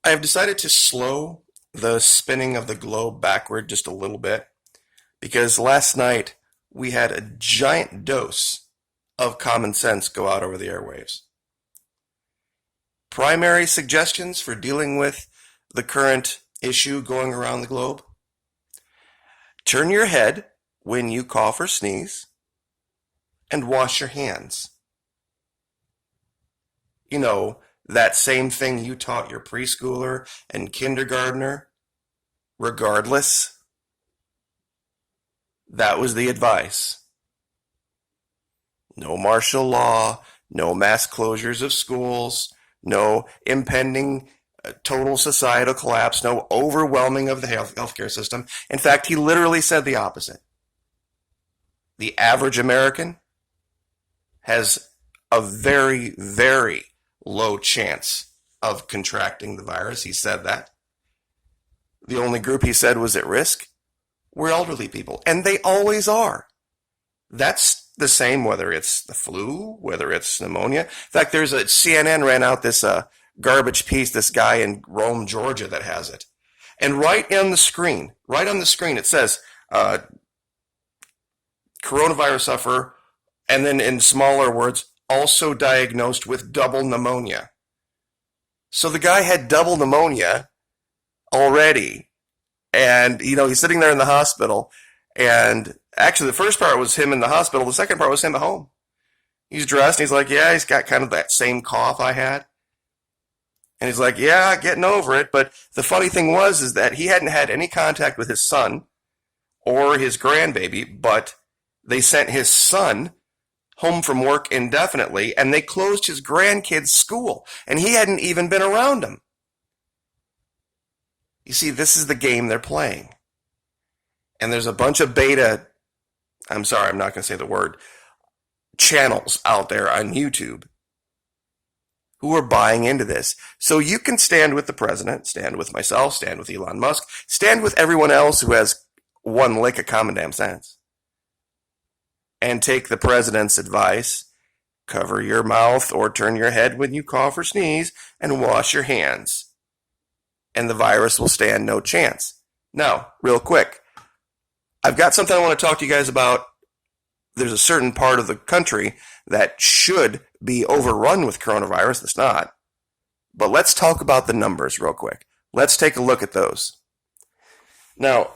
I have decided to slow the spinning of the globe backward just a little bit because last night we had a giant dose of common sense go out over the airwaves. Primary suggestions for dealing with the current issue going around the globe: turn your head when you cough or sneeze and wash your hands. You know, that same thing you taught your preschooler and kindergartner, regardless. That was the advice. No martial law, no mass closures of schools, no impending total societal collapse, no overwhelming of the healthcare system. In fact, he literally said the opposite. The average American has a very, very low chance of contracting the virus. He said that. The only group he said was at risk were elderly people, and they always are. That's the same whether it's the flu, whether it's pneumonia. In fact, there's a CNN ran out this garbage piece, this guy in Rome, Georgia that has it. And right on the screen, it says coronavirus sufferer, and then in smaller words, also diagnosed with double pneumonia. So the guy had double pneumonia already. And, he's sitting there in the hospital. And actually, the first part was him in the hospital. The second part was him at home. He's dressed, and he's like, yeah, he's got kind of that same cough I had. And he's like, yeah, getting over it. But the funny thing is that he hadn't had any contact with his son or his grandbaby, but they sent his son home from work indefinitely, and they closed his grandkid's school, and he hadn't even been around him. You see, this is the game they're playing. And there's a bunch of I'm not going to say the word, channels out there on YouTube who are buying into this. So you can stand with the president, stand with myself, stand with Elon Musk, stand with everyone else who has one lick of common damn sense, and take the president's advice: cover your mouth or turn your head when you cough or sneeze and wash your hands. And the virus will stand no chance. Now, real quick, I've got something I want to talk to you guys about. There's a certain part of the country that should be overrun with coronavirus. It's not. But let's talk about the numbers real quick. Let's take a look at those. Now,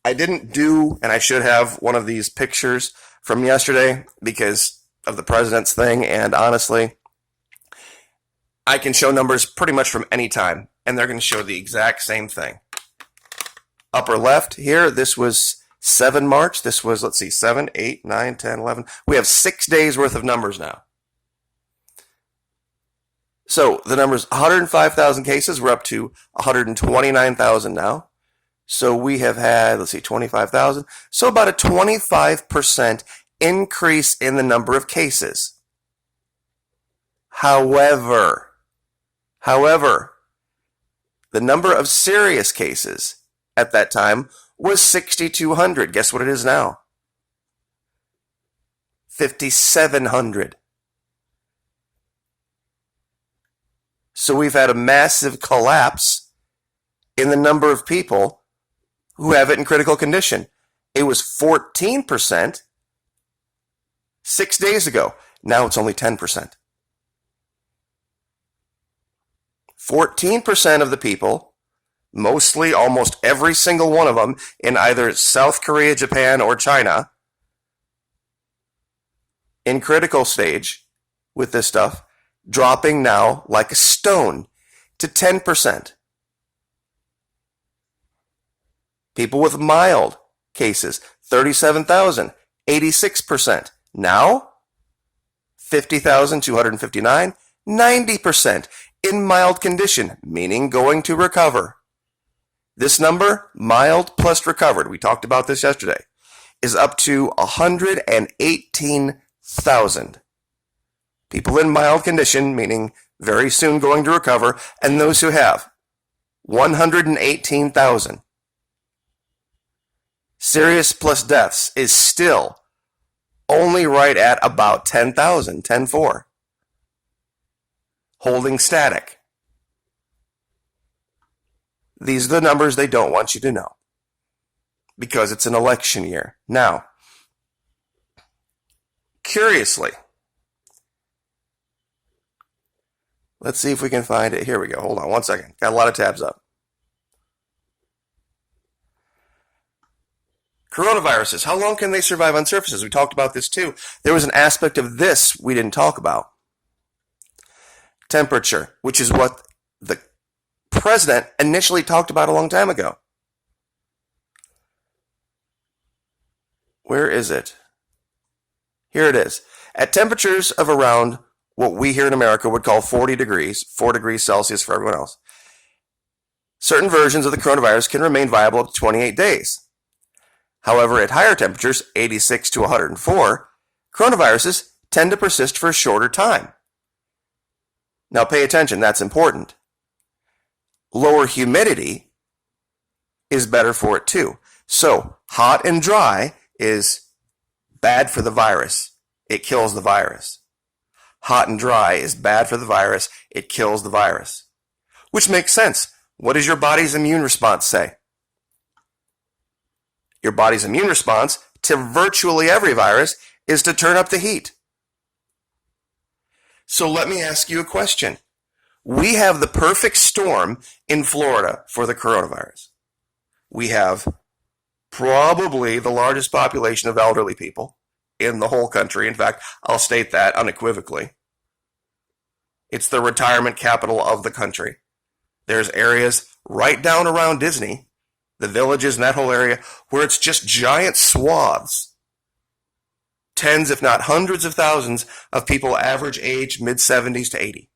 I didn't do, and I should have, one of these pictures from yesterday because of the president's thing, and honestly, I can show numbers pretty much from any time, and they're going to show the exact same thing. Upper left here, this was 7 March. This was, 7, 8, 9, 10, 11. We have 6 days worth of numbers now. So the numbers, 105,000 cases. We're up to 129,000 now. So we have had, 25,000. So about a 25% increase in the number of cases. However, the number of serious cases at that time was 6,200. Guess what it is now? 5,700. So we've had a massive collapse in the number of people who have it in critical condition. It was 14% 6 days ago. Now it's only 10%. 14% of the people, mostly almost every single one of them in either South Korea, Japan, or China, in critical stage with this stuff, dropping now like a stone to 10%. People with mild cases, 37,000, 86%. Now, 50,259, 90% in mild condition, meaning going to recover. This number, mild plus recovered, we talked about this yesterday, is up to 118,000. People in mild condition, meaning very soon going to recover, and those who have, 118,000. Serious plus deaths is still only right at about 10,000, 10,4. Holding static. These are the numbers they don't want you to know because it's an election year. Now, curiously, let's see if we can find it. Here we go. Hold on one second. Got a lot of tabs up. Coronaviruses. How long can they survive on surfaces? We talked about this too. There was an aspect of this we didn't talk about. Temperature, which is what the president initially talked about a long time ago. Where is it? Here it is. At temperatures of around what we here in America would call 40 degrees, 4 degrees Celsius for everyone else, certain versions of the coronavirus can remain viable up to 28 days. However, at higher temperatures, 86 to 104, coronaviruses tend to persist for a shorter time. Now pay attention, that's important. Lower humidity is better for it too. So, hot and dry is bad for the virus. It kills the virus. Hot and dry is bad for the virus. It kills the virus. Which makes sense. What does your body's immune response say? Your body's immune response to virtually every virus is to turn up the heat. So let me ask you a question. We have the perfect storm in Florida for the coronavirus. We have probably the largest population of elderly people in the whole country. In fact, I'll state that unequivocally. It's the retirement capital of the country. There's areas right down around Disney, the villages in that whole area, where it's just giant swaths. Tens, if not hundreds of thousands of people average age mid-70s to 80.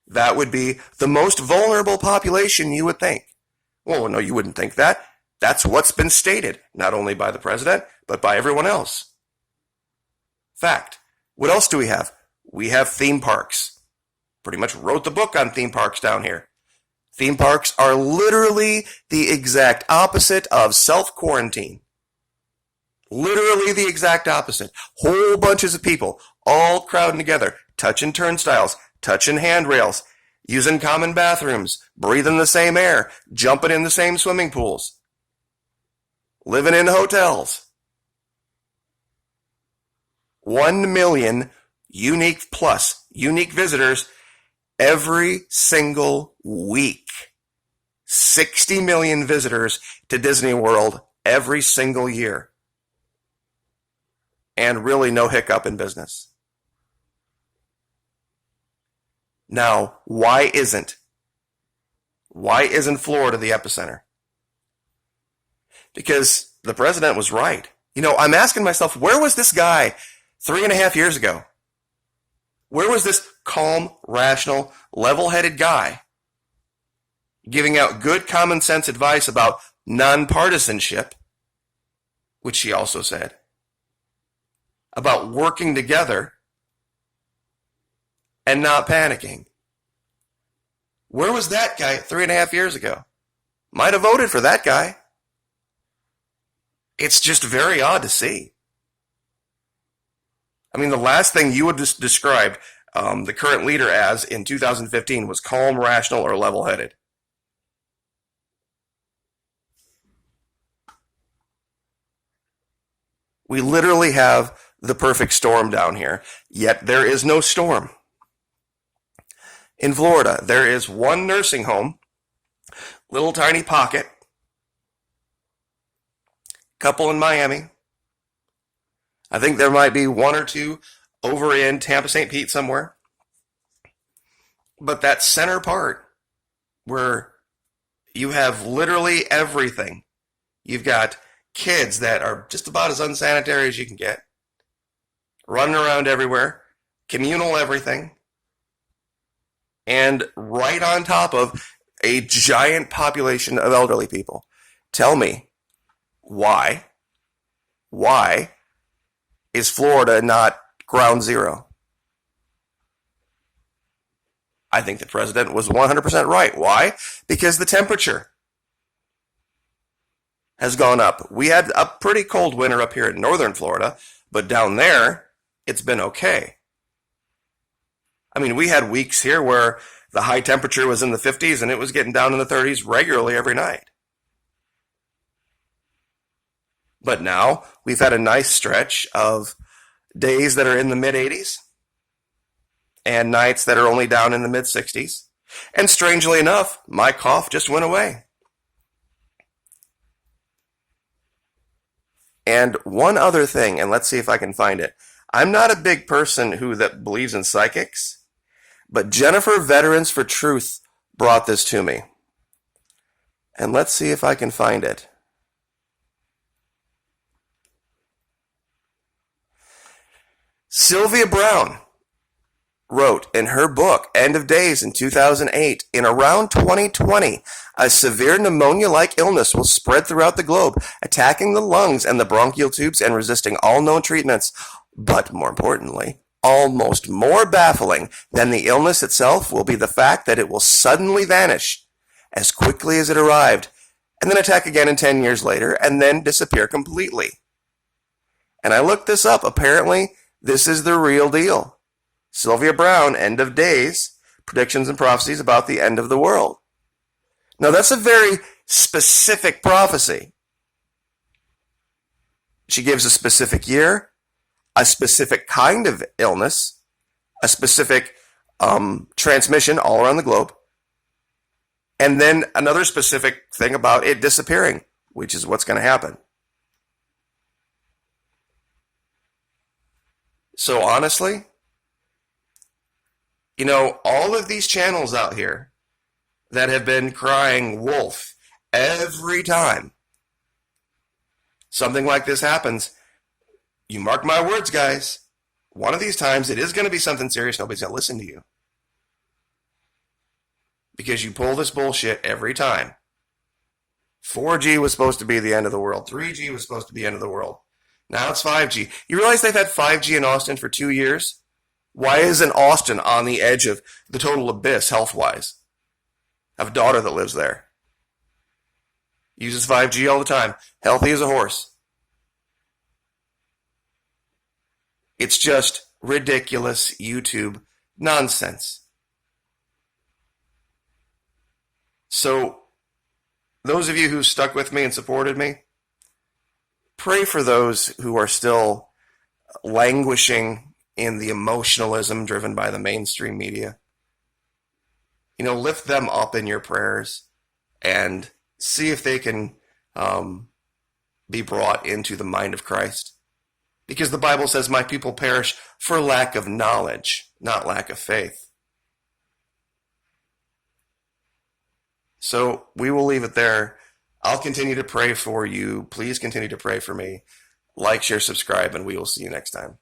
That would be the most vulnerable population you would think. Well, no, you wouldn't think that. That's what's been stated, not only by the president, but by everyone else. Fact. What else do we have? We have theme parks. Pretty much wrote the book on theme parks down here. Theme parks are literally the exact opposite of self-quarantine. Literally the exact opposite. Whole bunches of people all crowding together, touching turnstiles, touching handrails, using common bathrooms, breathing the same air, jumping in the same swimming pools, living in hotels. 1 million unique visitors every single week. 60 million visitors to Disney World every single year. And really no hiccup in business. Now, why isn't Florida the epicenter? Because the president was right. You know, I'm asking myself, where was this guy 3.5 years ago? Where was this calm, rational, level-headed guy giving out good common sense advice about nonpartisanship, which he also said, about working together and not panicking? Where was that guy 3.5 years ago? Might have voted for that guy. It's just very odd to see. I mean, the last thing you would describe the current leader as in 2015 was calm, rational, or level-headed. We literally have the perfect storm down here, yet there is no storm. In Florida, there is one nursing home, little tiny pocket, couple in Miami. I think there might be one or two over in Tampa, St. Pete somewhere. But that center part where you have literally everything. You've got kids that are just about as unsanitary as you can get, running around everywhere, communal everything, and right on top of a giant population of elderly people. Tell me, why is Florida not ground zero? I think the president was 100% right. Why? Because the temperature has gone up. We had a pretty cold winter up here in northern Florida, but down there, it's been okay. I mean, we had weeks here where The high temperature was in the 50s and it was getting down in the 30s regularly every night. But now we've had a nice stretch of days that are in the mid 80s and nights that are only down in the mid 60s. And strangely enough, my cough just went away. And one other thing, and let's see if I can find it. I'm not a big person that believes in psychics, but Jennifer Veterans for Truth brought this to me. And let's see if I can find it. Sylvia Browne wrote in her book, End of Days in 2008, in around 2020, a severe pneumonia-like illness will spread throughout the globe, attacking the lungs and the bronchial tubes and resisting all known treatments. But more importantly, almost more baffling than the illness itself will be the fact that it will suddenly vanish as quickly as it arrived, and then attack again in 10 years later, and then disappear completely. And I looked this up. Apparently, this is the real deal. Sylvia Browne, End of Days, Predictions and Prophecies about the End of the World. Now, that's a very specific prophecy. She gives a specific year, a specific kind of illness, a specific transmission all around the globe, and then another specific thing about it disappearing, which is what's going to happen. So honestly, all of these channels out here that have been crying wolf every time something like this happens, you mark my words, guys, one of these times it is going to be something serious. Nobody's going to listen to you. Because you pull this bullshit every time. 4G was supposed to be the end of the world. 3G was supposed to be the end of the world. Now it's 5G. You realize they've had 5G in Austin for 2 years? Why isn't Austin on the edge of the total abyss health-wise? I have a daughter that lives there. Uses 5G all the time. Healthy as a horse. It's just ridiculous YouTube nonsense. So, those of you who stuck with me and supported me, pray for those who are still languishing in the emotionalism driven by the mainstream media. Lift them up in your prayers and see if they can be brought into the mind of Christ. Because the Bible says, my people perish for lack of knowledge, not lack of faith. So we will leave it there. I'll continue to pray for you. Please continue to pray for me. Like, share, subscribe, and we will see you next time.